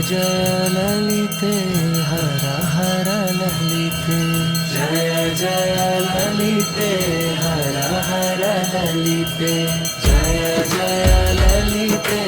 जय ललिते हर हर ललिते जय जय ललिते हर हर ललिते जय जय ललिते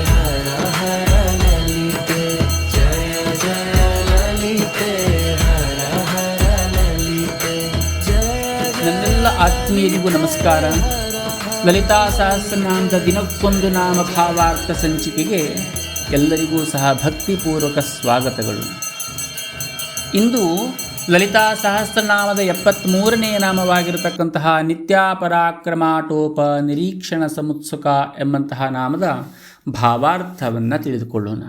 हर हर ललिते जय जय ललिते हर हर ललिते ನನ್ನೆಲ್ಲ ಆತ್ಮೀಯರಿಗೂ ನಮಸ್ಕಾರ. ಲಲಿತಾ ಸಹಸ್ರನಾಮದ ದಿನಕ್ಕೊಂದು ನಾಮ ಭಾವಾರ್ಥ ಸಂಚಿಕೆಗೆ ಎಲ್ಲರಿಗೂ ಸಹ ಭಕ್ತಿಪೂರ್ವಕ ಸ್ವಾಗತಗಳು. ಇಂದು ಲಲಿತಾ ಸಹಸ್ರನಾಮದ 73ನೇ ನಾಮವಾಗಿರತಕ್ಕಂತಹ ನಿತ್ಯಾಪರಾಕ್ರಮಾಟೋಪ ನಿರೀಕ್ಷಣ ಸಮುತ್ಸುಕ ಎಂಬಂತಹ ನಾಮದ ಭಾವಾರ್ಥವನ್ನು ತಿಳಿದುಕೊಳ್ಳೋಣ.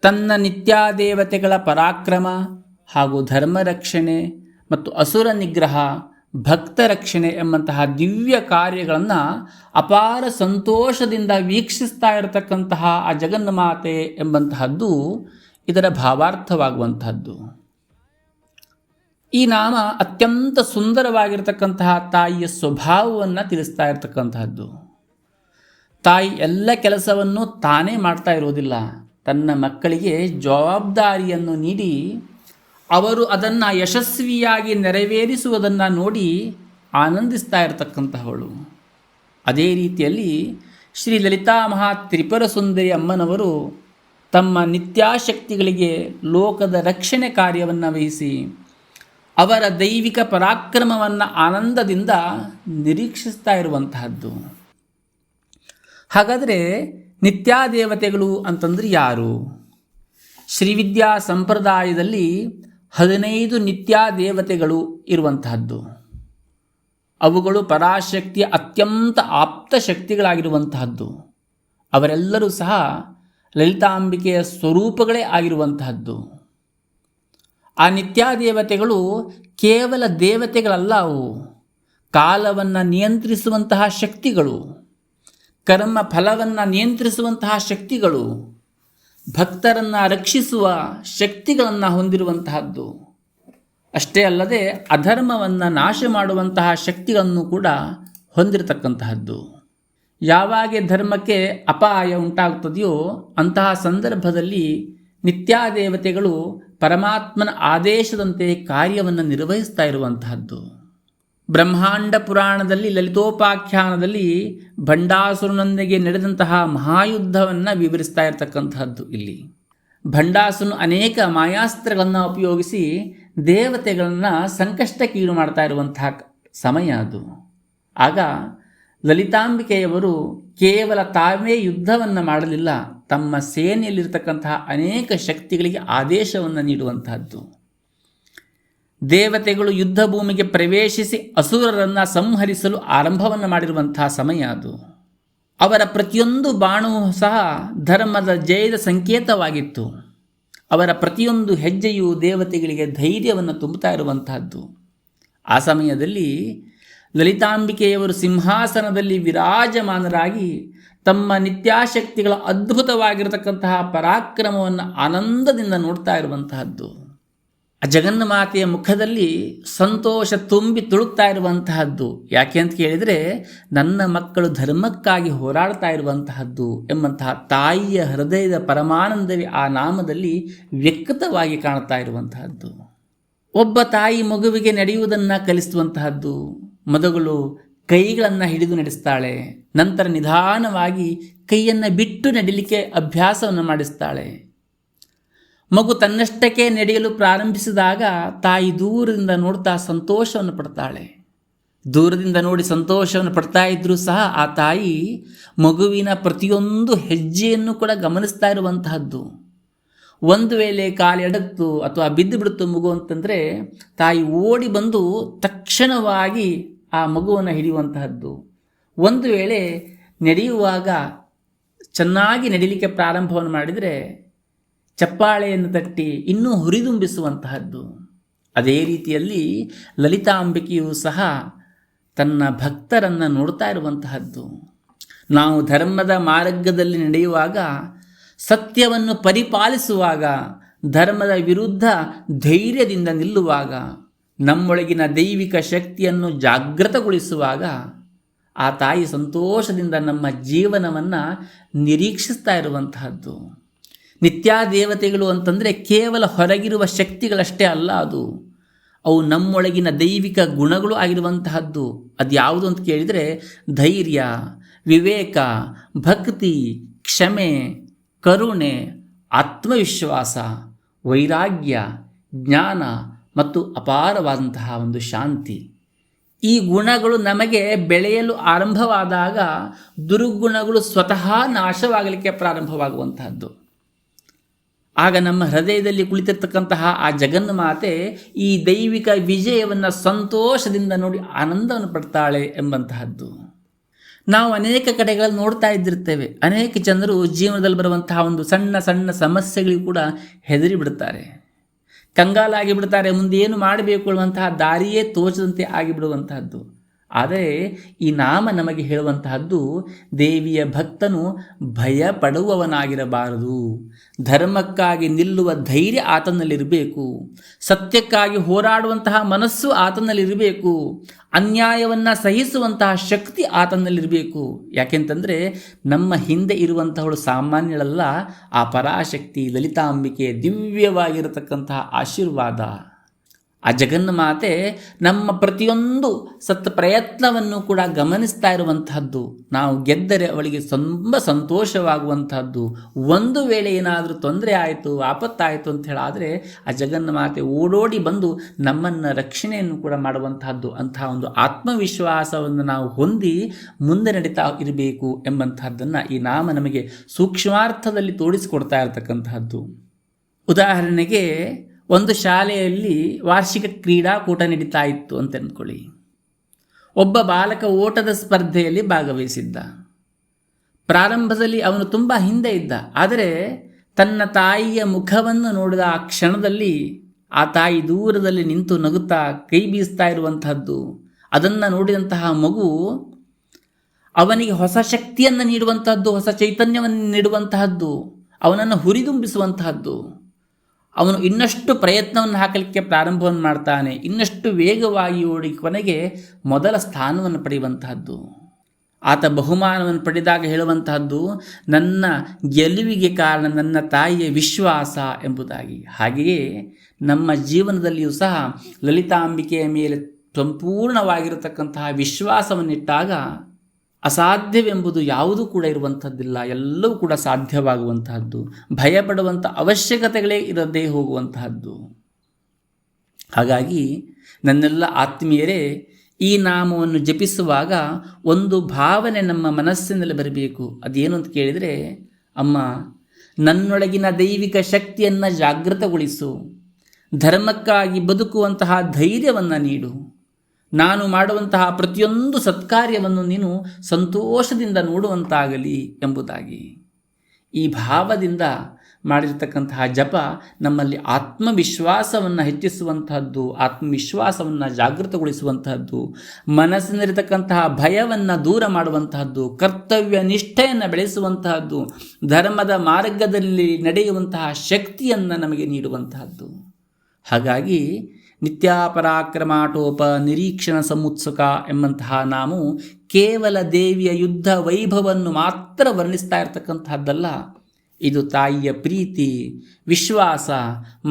ತನ್ನ ನಿತ್ಯಾದೇವತೆಗಳ ಪರಾಕ್ರಮ ಹಾಗೂ ಧರ್ಮರಕ್ಷಣೆ ಮತ್ತು ಅಸುರ ನಿಗ್ರಹ, ಭಕ್ತ ರಕ್ಷಣೆ ಎಂಬಂತಹ ದಿವ್ಯ ಕಾರ್ಯಗಳನ್ನು ಅಪಾರ ಸಂತೋಷದಿಂದ ವೀಕ್ಷಿಸ್ತಾ ಇರತಕ್ಕಂತಹ ಆ ಜಗನ್ಮಾತೆ ಎಂಬಂತಹದ್ದು ಇದರ ಭಾವಾರ್ಥವಾಗುವಂತಹದ್ದು. ಈ ನಾಮ ಅತ್ಯಂತ ಸುಂದರವಾಗಿರತಕ್ಕಂತಹ ತಾಯಿಯ ಸ್ವಭಾವವನ್ನು ತಿಳಿಸ್ತಾ ಇರತಕ್ಕಂತಹದ್ದು. ತಾಯಿ ಎಲ್ಲ ಕೆಲಸವನ್ನು ತಾನೇ ಮಾಡ್ತಾ ಇರೋದಿಲ್ಲ, ತನ್ನ ಮಕ್ಕಳಿಗೆ ಜವಾಬ್ದಾರಿಯನ್ನು ನೀಡಿ ಅವರು ಅದನ್ನು ಯಶಸ್ವಿಯಾಗಿ ನೆರವೇರಿಸುವುದನ್ನು ನೋಡಿ ಆನಂದಿಸ್ತಾ ಇರತಕ್ಕಂತಹವಳು. ಅದೇ ರೀತಿಯಲ್ಲಿ ಶ್ರೀ ಲಲಿತಾ ಮಹಾ ತ್ರಿಪುರ ಸುಂದರಿ ಅಮ್ಮನವರು ತಮ್ಮ ನಿತ್ಯಾಶಕ್ತಿಗಳಿಗೆ ಲೋಕದ ರಕ್ಷಣೆ ಕಾರ್ಯವನ್ನು ವಹಿಸಿ ಅವರ ದೈವಿಕ ಪರಾಕ್ರಮವನ್ನು ಆನಂದದಿಂದ ನಿರೀಕ್ಷಿಸ್ತಾ ಇರುವಂತಹದ್ದು. ಹಾಗಾದರೆ ನಿತ್ಯಾದೇವತೆಗಳು ಅಂತಂದರೆ ಯಾರು? ಶ್ರೀವಿದ್ಯಾ ಸಂಪ್ರದಾಯದಲ್ಲಿ 15 ನಿತ್ಯಾದೇವತೆಗಳು ಇರುವಂತಹದ್ದು. ಅವುಗಳು ಪರಾಶಕ್ತಿಯ ಅತ್ಯಂತ ಆಪ್ತ ಶಕ್ತಿಗಳಾಗಿರುವಂತಹದ್ದು. ಅವರೆಲ್ಲರೂ ಸಹ ಲಲಿತಾಂಬಿಕೆಯ ಸ್ವರೂಪಗಳೇ ಆಗಿರುವಂತಹದ್ದು. ಆ ನಿತ್ಯಾದೇವತೆಗಳು ಕೇವಲ ದೇವತೆಗಳಲ್ಲ, ಅವು ಕಾಲವನ್ನು ನಿಯಂತ್ರಿಸುವಂತಹ ಶಕ್ತಿಗಳು, ಕರ್ಮ ಫಲವನ್ನು ನಿಯಂತ್ರಿಸುವಂತಹ ಶಕ್ತಿಗಳು, ಭಕ್ತರನ್ನು ರಕ್ಷಿಸುವ ಶಕ್ತಿಗಳನ್ನು ಹೊಂದಿರುವಂತಹದ್ದು. ಅಷ್ಟೇ ಅಲ್ಲದೆ ಅಧರ್ಮವನ್ನು ನಾಶ ಮಾಡುವಂತಹ ಶಕ್ತಿಗಳನ್ನು ಕೂಡ ಹೊಂದಿರತಕ್ಕಂತಹದ್ದು. ಯಾವಾಗ ಧರ್ಮಕ್ಕೆ ಅಪಾಯ ಉಂಟಾಗುತ್ತದೆಯೋ ಅಂತಹ ಸಂದರ್ಭದಲ್ಲಿ ನಿತ್ಯಾದೇವತೆಗಳು ಪರಮಾತ್ಮನ ಆದೇಶದಂತೆ ಕಾರ್ಯವನ್ನು ನಿರ್ವಹಿಸ್ತಾ ಇರುವಂತಹದ್ದು. ಬ್ರಹ್ಮಾಂಡ ಪುರಾಣದಲ್ಲಿ ಲಲಿತೋಪಾಖ್ಯಾನದಲ್ಲಿ ಭಂಡಾಸುರನೊಂದಿಗೆ ನಡೆದಂತಹ ಮಹಾಯುದ್ಧವನ್ನು ವಿವರಿಸ್ತಾ ಇರತಕ್ಕಂತಹದ್ದು. ಇಲ್ಲಿ ಭಂಡಾಸುರನು ಅನೇಕ ಮಾಯಾಸ್ತ್ರಗಳನ್ನು ಉಪಯೋಗಿಸಿ ದೇವತೆಗಳನ್ನು ಸಂಕಷ್ಟಕ್ಕೀಡು ಮಾಡ್ತಾ ಇರುವಂತಹ ಸಮಯ ಅದು. ಆಗ ಲಲಿತಾಂಬಿಕೆಯವರು ಕೇವಲ ತಾವೇ ಯುದ್ಧವನ್ನು ಮಾಡಲಿಲ್ಲ, ತಮ್ಮ ಸೇನೆಯಲ್ಲಿರ್ತಕ್ಕಂತಹ ಅನೇಕ ಶಕ್ತಿಗಳಿಗೆ ಆದೇಶವನ್ನು ನೀಡುವಂತಹದ್ದು. ದೇವತೆಗಳು ಯುದ್ಧ ಭೂಮಿಗೆ ಪ್ರವೇಶಿಸಿ ಅಸುರರನ್ನು ಸಂಹರಿಸಲು ಆರಂಭವನ್ನು ಮಾಡಿರುವಂತಹ ಸಮಯ ಅದು. ಅವರ ಪ್ರತಿಯೊಂದು ಬಾಣವೂ ಸಹ ಧರ್ಮದ ಜಯದ ಸಂಕೇತವಾಗಿತ್ತು. ಅವರ ಪ್ರತಿಯೊಂದು ಹೆಜ್ಜೆಯು ದೇವತೆಗಳಿಗೆ ಧೈರ್ಯವನ್ನು ತುಂಬುತ್ತಾ ಇರುವಂತಹದ್ದು. ಆ ಸಮಯದಲ್ಲಿ ಲಲಿತಾಂಬಿಕೆಯವರು ಸಿಂಹಾಸನದಲ್ಲಿ ವಿರಾಜಮಾನರಾಗಿ ತಮ್ಮ ನಿತ್ಯಾಶಕ್ತಿಗಳ ಅದ್ಭುತವಾಗಿರತಕ್ಕಂತಹ ಪರಾಕ್ರಮವನ್ನು ಆನಂದದಿಂದ ನೋಡ್ತಾ ಇರುವಂತಹದ್ದು. ಆ ಜಗನ್ಮಾತೆಯ ಮುಖದಲ್ಲಿ ಸಂತೋಷ ತುಂಬಿ ತುಳುಕ್ತಾ ಇರುವಂತಹದ್ದು. ಯಾಕೆ ಅಂತ ಕೇಳಿದರೆ, ನನ್ನ ಮಕ್ಕಳು ಧರ್ಮಕ್ಕಾಗಿ ಹೋರಾಡ್ತಾ ಇರುವಂತಹದ್ದು ಎಂಬಂತಹ ತಾಯಿಯ ಹೃದಯದ ಪರಮಾನಂದವೇ ಆ ನಾಮದಲ್ಲಿ ವ್ಯಕ್ತವಾಗಿ ಕಾಣ್ತಾ ಇರುವಂತಹದ್ದು. ಒಬ್ಬ ತಾಯಿ ಮಗುವಿಗೆ ನಡೆಯುವುದನ್ನು ಕಲಿಸುವಂತಹದ್ದು. ಮೊದಲು ಕೈಗಳನ್ನು ಹಿಡಿದು ನಡೆಸ್ತಾಳೆ, ನಂತರ ನಿಧಾನವಾಗಿ ಕೈಯನ್ನು ಬಿಟ್ಟು ನಡಿಲಿಕ್ಕೆ ಅಭ್ಯಾಸವನ್ನು ಮಾಡಿಸ್ತಾಳೆ. ಮಗು ತನ್ನಷ್ಟಕ್ಕೆ ನಡೆಯಲು ಪ್ರಾರಂಭಿಸಿದಾಗ ತಾಯಿ ದೂರದಿಂದ ನೋಡ್ತಾ ಸಂತೋಷವನ್ನು ಪಡ್ತಾಳೆ. ದೂರದಿಂದ ನೋಡಿ ಸಂತೋಷವನ್ನು ಪಡ್ತಾ ಇದ್ದರೂ ಸಹ ಆ ತಾಯಿ ಮಗುವಿನ ಪ್ರತಿಯೊಂದು ಹೆಜ್ಜೆಯನ್ನು ಕೂಡ ಗಮನಿಸ್ತಾ ಇರುವಂತಹದ್ದು. ಒಂದು ವೇಳೆ ಕಾಲು ಎಡತ್ತು ಅಥವಾ ಬಿದ್ದು ಬಿಡುತ್ತು ಮಗು ಅಂತಂದರೆ ತಾಯಿ ಓಡಿ ಬಂದು ತಕ್ಷಣವಾಗಿ ಆ ಮಗುವನ್ನು ಹಿಡಿಯುವಂತಹದ್ದು. ಒಂದು ವೇಳೆ ನಡೆಯುವಾಗ ಚೆನ್ನಾಗಿ ನಡಿಲಿಕ್ಕೆ ಪ್ರಾರಂಭವನ್ನು ಮಾಡಿದರೆ ಚಪ್ಪಾಳೆಯನ್ನು ತಟ್ಟಿ ಇನ್ನೂ ಹುರಿದುಂಬಿಸುವಂತಹದ್ದು. ಅದೇ ರೀತಿಯಲ್ಲಿ ಲಲಿತಾಂಬಿಕೆಯು ಸಹ ತನ್ನ ಭಕ್ತರನ್ನು ನೋಡ್ತಾ ಇರುವಂತಹದ್ದು. ನಾವು ಧರ್ಮದ ಮಾರ್ಗದಲ್ಲಿ ನಡೆಯುವಾಗ, ಸತ್ಯವನ್ನು ಪರಿಪಾಲಿಸುವಾಗ, ಧರ್ಮದ ವಿರುದ್ಧ ಧೈರ್ಯದಿಂದ ನಿಲ್ಲುವಾಗ, ನಮ್ಮೊಳಗಿನ ದೈವಿಕ ಶಕ್ತಿಯನ್ನು ಜಾಗೃತಗೊಳಿಸುವಾಗ ಆ ತಾಯಿ ಸಂತೋಷದಿಂದ ನಮ್ಮ ಜೀವನವನ್ನು ನಿರೀಕ್ಷಿಸ್ತಾ ಇರುವಂತಹದ್ದು. ನಿತ್ಯಾದೇವತೆಗಳು ಅಂತಂದರೆ ಕೇವಲ ಹೊರಗಿರುವ ಶಕ್ತಿಗಳಷ್ಟೇ ಅಲ್ಲ, ಅವು ನಮ್ಮೊಳಗಿನ ದೈವಿಕ ಗುಣಗಳು ಆಗಿರುವಂತಹದ್ದು. ಅದು ಯಾವುದು ಅಂತ ಕೇಳಿದರೆ ಧೈರ್ಯ, ವಿವೇಕ, ಭಕ್ತಿ, ಕ್ಷಮೆ, ಕರುಣೆ, ಆತ್ಮವಿಶ್ವಾಸ, ವೈರಾಗ್ಯ, ಜ್ಞಾನ ಮತ್ತು ಅಪಾರವಾದಂತಹ ಒಂದು ಶಾಂತಿ. ಈ ಗುಣಗಳು ನಮಗೆ ಬೆಳೆಯಲು ಆರಂಭವಾದಾಗ ದುರ್ಗುಣಗಳು ಸ್ವತಃ ನಾಶವಾಗಲಿಕ್ಕೆ ಪ್ರಾರಂಭವಾಗುವಂತಹದ್ದು. ಆಗ ನಮ್ಮ ಹೃದಯದಲ್ಲಿ ಕುಳಿತಿರ್ತಕ್ಕಂತಹ ಆ ಜಗನ್ಮಾತೆ ಈ ದೈವಿಕ ವಿಜಯವನ್ನು ಸಂತೋಷದಿಂದ ನೋಡಿ ಆನಂದವನ್ನು ಪಡ್ತಾಳೆ ಎಂಬಂತಹದ್ದು. ನಾವು ಅನೇಕ ಕಡೆಗಳಲ್ಲಿ ನೋಡ್ತಾ ಇದ್ದಿರ್ತೇವೆ, ಅನೇಕ ಜನರು ಜೀವನದಲ್ಲಿ ಬರುವಂತಹ ಒಂದು ಸಣ್ಣ ಸಣ್ಣ ಸಮಸ್ಯೆಗಳಿಗೂ ಕೂಡ ಹೆದರಿ ಬಿಡುತ್ತಾರೆ, ಕಂಗಾಲಾಗಿ ಬಿಡ್ತಾರೆ, ಮುಂದೆ ಏನು ಮಾಡಬೇಕು ಅನ್ನುವಂತಹ ದಾರಿಯೇ ತೋಚದಂತೆ ಆಗಿಬಿಡುವಂತಹದ್ದು. ಆದರೆ ಈ ನಾಮ ನಮಗೆ ಹೇಳುವಂತಹದ್ದು, ದೇವಿಯ ಭಕ್ತನು ಭಯಪಡುವವನಾಗಿರಬಾರದು, ಧರ್ಮಕ್ಕಾಗಿ ನಿಲ್ಲುವ ಧೈರ್ಯ ಆತನಲ್ಲಿರಬೇಕು, ಸತ್ಯಕ್ಕಾಗಿ ಹೋರಾಡುವಂತಹ ಮನಸ್ಸು ಆತನಲ್ಲಿರಬೇಕು, ಅನ್ಯಾಯವನ್ನು ಸಹಿಸುವಂತಹ ಶಕ್ತಿ ಆತನಲ್ಲಿರಬೇಕು. ಯಾಕೆಂತಂದರೆ ನಮ್ಮ ಹಿಂದೆ ಇರುವಂತಹವಳು ಸಾಮಾನ್ಯಳಲ್ಲ, ಆ ಪರಾಶಕ್ತಿ ಲಲಿತಾಂಬಿಕೆ ದಿವ್ಯವಾಗಿರತಕ್ಕಂತಹ ಆಶೀರ್ವಾದ. ಆ ಜಗನ್ಮಾತೆ ನಮ್ಮ ಪ್ರತಿಯೊಂದು ಪ್ರಯತ್ನವನ್ನು ಕೂಡ ಗಮನಿಸ್ತಾ ಇರುವಂತಹದ್ದು. ನಾವು ಗೆದ್ದರೆ ಅವಳಿಗೆ ತುಂಬ ಸಂತೋಷವಾಗುವಂತಹದ್ದು. ಒಂದು ವೇಳೆ ಏನಾದರೂ ತೊಂದರೆ ಆಯಿತು, ಆಪತ್ತಾಯಿತು ಅಂತ ಹೇಳಾದರೆ ಆ ಜಗನ್ಮಾತೆ ಓಡೋಡಿ ಬಂದು ನಮ್ಮನ್ನು ರಕ್ಷಣೆಯನ್ನು ಕೂಡ ಮಾಡುವಂತಹದ್ದು. ಅಂತಹ ಒಂದು ಆತ್ಮವಿಶ್ವಾಸವನ್ನು ನಾವು ಹೊಂದಿ ಮುಂದೆ ನಡೀತಾ ಇರಬೇಕು ಎಂಬಂತಹದ್ದನ್ನು ಈ ನಾಮ ನಮಗೆ ಸೂಕ್ಷ್ಮಾರ್ಥದಲ್ಲಿ ತೋರಿಸಿಕೊಡ್ತಾ ಇರತಕ್ಕಂತಹದ್ದು. ಉದಾಹರಣೆಗೆ, ಒಂದು ಶಾಲೆಯಲ್ಲಿ ವಾರ್ಷಿಕ ಕ್ರೀಡಾಕೂಟ ನಡೀತಾ ಇತ್ತು ಅಂತ ಅಂದ್ಕೊಳ್ಳಿ. ಒಬ್ಬ ಬಾಲಕ ಓಟದ ಸ್ಪರ್ಧೆಯಲ್ಲಿ ಭಾಗವಹಿಸಿದ್ದ. ಪ್ರಾರಂಭದಲ್ಲಿ ಅವನು ತುಂಬ ಹಿಂದೆ ಇದ್ದ, ಆದರೆ ತನ್ನ ತಾಯಿಯ ಮುಖವನ್ನು ನೋಡಿದ ಆ ಕ್ಷಣದಲ್ಲಿ ಆ ತಾಯಿ ದೂರದಲ್ಲಿ ನಿಂತು ನಗುತ್ತಾ ಕೈ ಬೀಸ್ತಾ ಇರುವಂತಹದ್ದು, ಅದನ್ನು ನೋಡಿದಂತಹ ಮಗು ಅವನಿಗೆ ಹೊಸ ಶಕ್ತಿಯನ್ನು ನೀಡುವಂತಹದ್ದು, ಹೊಸ ಚೈತನ್ಯವನ್ನು ನೀಡುವಂತಹದ್ದು, ಅವನನ್ನು ಹುರಿದುಂಬಿಸುವಂತಹದ್ದು. ಅವನು ಇನ್ನಷ್ಟು ಪ್ರಯತ್ನವನ್ನು ಹಾಕಲಿಕ್ಕೆ ಪ್ರಾರಂಭವನ್ನು ಮಾಡ್ತಾನೆ, ಇನ್ನಷ್ಟು ವೇಗವಾಗಿ ಓಡಿ ಕೊನೆಗೆ ಮೊದಲ ಸ್ಥಾನವನ್ನು ಪಡೆಯುವಂತಹದ್ದು. ಆತ ಬಹುಮಾನವನ್ನು ಪಡೆದಾಗ ಹೇಳುವಂತಹದ್ದು, ನನ್ನ ಗೆಲುವಿಗೆ ಕಾರಣ ನನ್ನ ತಾಯಿಯ ವಿಶ್ವಾಸ ಎಂಬುದಾಗಿ. ಹಾಗೆಯೇ ನಮ್ಮ ಜೀವನದಲ್ಲಿಯೂ ಸಹ ಲಲಿತಾಂಬಿಕೆಯ ಮೇಲೆ ಸಂಪೂರ್ಣವಾಗಿರತಕ್ಕಂತಹ ವಿಶ್ವಾಸವನ್ನಿಟ್ಟಾಗ ಅಸಾಧ್ಯವೆಂಬುದು ಯಾವುದೂ ಕೂಡ ಇರುವಂಥದ್ದಿಲ್ಲ, ಎಲ್ಲವೂ ಕೂಡ ಸಾಧ್ಯವಾಗುವಂತಹದ್ದು. ಭಯಪಡುವಂಥ ಅವಶ್ಯಕತೆಗಳೇ ಇರದೇ ಹೋಗುವಂತಹದ್ದು. ಹಾಗಾಗಿ ನನ್ನೆಲ್ಲ ಆತ್ಮೀಯರೇ, ಈ ನಾಮವನ್ನು ಜಪಿಸುವಾಗ ಒಂದು ಭಾವನೆ ನಮ್ಮ ಮನಸ್ಸಿನಲ್ಲಿ ಬರಬೇಕು. ಅದೇನು ಅಂತ ಕೇಳಿದರೆ, ಅಮ್ಮ, ನನ್ನೊಳಗಿನ ದೈವಿಕ ಶಕ್ತಿಯನ್ನು ಜಾಗೃತಗೊಳಿಸು, ಧರ್ಮಕ್ಕಾಗಿ ಬದುಕುವಂತಹ ಧೈರ್ಯವನ್ನು ನೀಡು, ನಾನು ಮಾಡುವಂತಹ ಪ್ರತಿಯೊಂದು ಸತ್ಕಾರ್ಯವನ್ನು ನೀನು ಸಂತೋಷದಿಂದ ನೋಡುವಂತಾಗಲಿ ಎಂಬುದಾಗಿ. ಈ ಭಾವದಿಂದ ಮಾಡಿರ್ತಕ್ಕಂತಹ ಜಪ ನಮ್ಮಲ್ಲಿ ಆತ್ಮವಿಶ್ವಾಸವನ್ನು ಹೆಚ್ಚಿಸುವಂತಹದ್ದು, ಆತ್ಮವಿಶ್ವಾಸವನ್ನು ಜಾಗೃತಗೊಳಿಸುವಂತಹದ್ದು, ಮನಸ್ಸಿನಲ್ಲಿರತಕ್ಕಂತಹ ಭಯವನ್ನು ದೂರ ಮಾಡುವಂತಹದ್ದು, ಕರ್ತವ್ಯ ನಿಷ್ಠೆಯನ್ನು ಬೆಳೆಸುವಂತಹದ್ದು, ಧರ್ಮದ ಮಾರ್ಗದಲ್ಲಿ ನಡೆಯುವಂತಹ ಶಕ್ತಿಯನ್ನು ನಮಗೆ ನೀಡುವಂತಹದ್ದು. ಹಾಗಾಗಿ ನಿತ್ಯಾಪರಾಕ್ರಮಾಟೋಪ ನಿರೀಕ್ಷಣ ಸಮುತ್ಸುಕ ಎಂಬಂತಹ ನಾವು ಕೇವಲ ದೇವಿಯ ಯುದ್ಧ ವೈಭವವನ್ನು ಮಾತ್ರ ವರ್ಣಿಸ್ತಾ ಇರತಕ್ಕಂತಹದ್ದಲ್ಲ. ಇದು ತಾಯಿಯ ಪ್ರೀತಿ, ವಿಶ್ವಾಸ,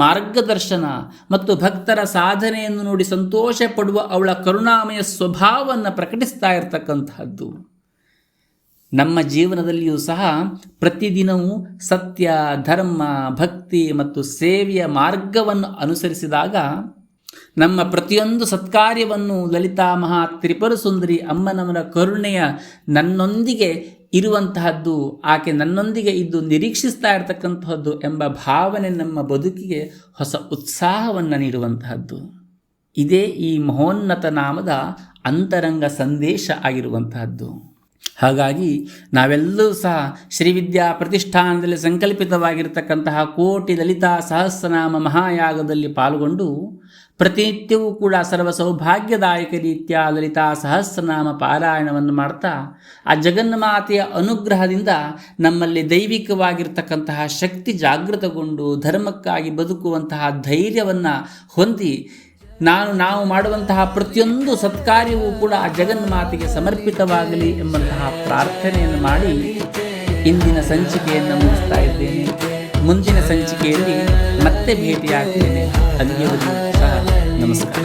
ಮಾರ್ಗದರ್ಶನ ಮತ್ತು ಭಕ್ತರ ಸಾಧನೆಯನ್ನು ನೋಡಿ ಸಂತೋಷ ಪಡುವ ಅವಳ ಕರುಣಾಮಯ ಸ್ವಭಾವವನ್ನು ಪ್ರಕಟಿಸ್ತಾ ಇರತಕ್ಕಂತಹದ್ದು. ನಮ್ಮ ಜೀವನದಲ್ಲಿಯೂ ಸಹ ಪ್ರತಿದಿನವೂ ಸತ್ಯ, ಧರ್ಮ, ಭಕ್ತಿ ಮತ್ತು ಸೇವೆಯ ಮಾರ್ಗವನ್ನು ಅನುಸರಿಸಿದಾಗ ನಮ್ಮ ಪ್ರತಿಯೊಂದು ಸತ್ಕಾರ್ಯವನ್ನು ಲಲಿತಾ ಮಹಾ ತ್ರಿಪುರ ಸುಂದರಿ ಅಮ್ಮನವರ ಕರುಣೆಯ ನನ್ನೊಂದಿಗೆ ಇರುವಂತಹದ್ದು, ಆಕೆ ನನ್ನೊಂದಿಗೆ ಇದ್ದು ನಿರೀಕ್ಷಿಸ್ತಾ ಇರತಕ್ಕಂತಹದ್ದು ಎಂಬ ಭಾವನೆ ನಮ್ಮ ಬದುಕಿಗೆ ಹೊಸ ಉತ್ಸಾಹವನ್ನು ನೀಡುವಂತಹದ್ದು. ಇದೇ ಈ ಮಹೋನ್ನತ ನಾಮದ ಅಂತರಂಗ ಸಂದೇಶ ಆಗಿರುವಂತಹದ್ದು. ಹಾಗಾಗಿ ನಾವೆಲ್ಲರೂ ಸಹ ಶ್ರೀವಿದ್ಯಾ ಪ್ರತಿಷ್ಠಾನದಲ್ಲಿ ಸಂಕಲ್ಪಿತವಾಗಿರತಕ್ಕಂತಹ ಕೋಟಿ ಲಲಿತಾ ಸಹಸ್ರನಾಮ ಮಹಾಯಾಗದಲ್ಲಿ ಪಾಲ್ಗೊಂಡು ಪ್ರತಿನಿತ್ಯವೂ ಕೂಡ ಸರ್ವ ಸೌಭಾಗ್ಯದಾಯಕ ರೀತಿಯ ಲಲಿತಾ ಸಹಸ್ರನಾಮ ಪಾರಾಯಣವನ್ನು ಮಾಡ್ತಾ ಆ ಜಗನ್ಮಾತೆಯ ಅನುಗ್ರಹದಿಂದ ನಮ್ಮಲ್ಲಿ ದೈವಿಕವಾಗಿರ್ತಕ್ಕಂತಹ ಶಕ್ತಿ ಜಾಗೃತಗೊಂಡು ಧರ್ಮಕ್ಕಾಗಿ ಬದುಕುವಂತಹ ಧೈರ್ಯವನ್ನು ಹೊಂದಿ ನಾವು ಮಾಡುವಂತಹ ಪ್ರತಿಯೊಂದು ಸತ್ಕಾರ್ಯವೂ ಕೂಡ ಆ ಜಗನ್ಮಾತೆಗೆ ಸಮರ್ಪಿತವಾಗಲಿ ಎಂಬಂತಹ ಪ್ರಾರ್ಥನೆಯನ್ನು ಮಾಡಿ ಇಂದಿನ ಸಂಚಿಕೆಯನ್ನು ಮುಗಿಸ್ತಾ ಇದ್ದೇನೆ. ಮುಂದಿನ ಸಂಚಿಕೆಯಲ್ಲಿ ಮತ್ತೆ ಭೇಟಿಯಾಗ್ತೇನೆ. ಅಲ್ಲಿಯವರೆಗೂ ಸಹ ನಮಸ್ಕಾರ.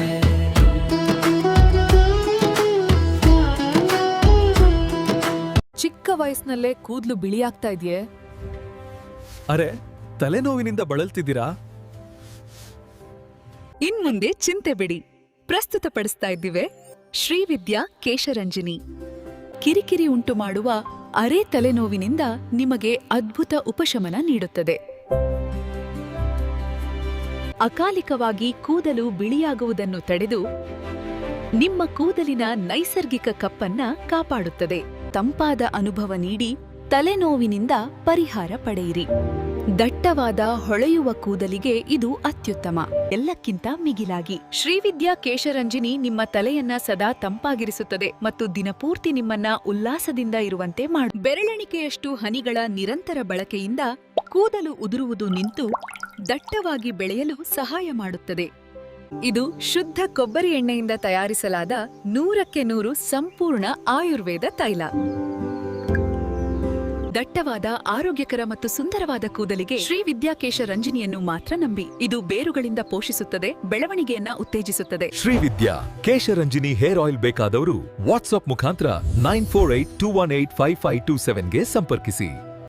ಚಿಕ್ಕ ವಯಸ್ಸಿನಲ್ಲೇ ಕೂದಲು ಬಿಳಿಯಾಗ್ತಾ ಇದೆಯೇ? ಅರೆ, ತಲೆನೋವಿನಿಂದ ಬಳಲ್ತಿದ್ದೀರಾ? ಇನ್ಮುಂದೆ ಚಿಂತೆ ಬಿಡಿ. ಪ್ರಸ್ತುತಪಡಿಸ್ತಾ ಇದ್ದೀವಿ ಶ್ರೀವಿದ್ಯಾ ಕೇಶರಂಜಿನಿ. ಕಿರಿಕಿರಿ ಉಂಟು ಮಾಡುವ ಅರೆ ತಲೆನೋವಿನಿಂದ ನಿಮಗೆ ಅದ್ಭುತ ಉಪಶಮನ ನೀಡುತ್ತದೆ. ಅಕಾಲಿಕವಾಗಿ ಕೂದಲು ಬಿಳಿಯಾಗುವುದನ್ನು ತಡೆದು ನಿಮ್ಮ ಕೂದಲಿನ ನೈಸರ್ಗಿಕ ಕಪ್ಪನ್ನ ಕಾಪಾಡುತ್ತದೆ. ತಂಪಾದ ಅನುಭವ ನೀಡಿ ತಲೆನೋವಿನಿಂದ ಪರಿಹಾರ ಪಡೆಯಿರಿ. ದಟ್ಟವಾದ ಹೊಳೆಯುವ ಕೂದಲಿಗೆ ಇದು ಅತ್ಯುತ್ತಮ. ಎಲ್ಲಕ್ಕಿಂತ ಮಿಗಿಲಾಗಿ ಶ್ರೀವಿದ್ಯಾ ಕೇಶರಂಜಿನಿ ನಿಮ್ಮ ತಲೆಯನ್ನ ಸದಾ ತಂಪಾಗಿರಿಸುತ್ತದೆ ಮತ್ತು ದಿನಪೂರ್ತಿ ನಿಮ್ಮನ್ನ ಉಲ್ಲಾಸದಿಂದ ಇರುವಂತೆ ಮಾಡು. ಬೆರಳೆಣಿಕೆಯಷ್ಟು ಹನಿಗಳ ನಿರಂತರ ಬಳಕೆಯಿಂದ ಕೂದಲು ಉದುರುವುದು ನಿಂತು ದಟ್ಟವಾಗಿ ಬೆಳೆಯಲು ಸಹಾಯ ಮಾಡುತ್ತದೆ. ಇದು ಶುದ್ಧ ಕೊಬ್ಬರಿ ಎಣ್ಣೆಯಿಂದ ತಯಾರಿಸಲಾದ 100ಕ್ಕೆ 100 ಸಂಪೂರ್ಣ ಆಯುರ್ವೇದ ತೈಲ. ದಟ್ಟವಾದ ಆರೋಗ್ಯಕರ ಮತ್ತು ಸುಂದರವಾದ ಕೂದಲಿಗೆ ಶ್ರೀವಿದ್ಯಾ ಕೇಶರಂಜಿನಿಯನ್ನು ಮಾತ್ರ ನಂಬಿ. ಇದು ಬೇರುಗಳಿಂದ ಪೋಷಿಸುತ್ತದೆ, ಬೆಳವಣಿಗೆಯನ್ನ ಉತ್ತೇಜಿಸುತ್ತದೆ. ಶ್ರೀವಿದ್ಯಾ ಕೇಶರಂಜಿನಿ ಹೇರ್ ಆಯಿಲ್ ಬೇಕಾದವರು ವಾಟ್ಸ್ಆಪ್ ಮುಖಾಂತರ 9482185527ಗೆ ಸಂಪರ್ಕಿಸಿ.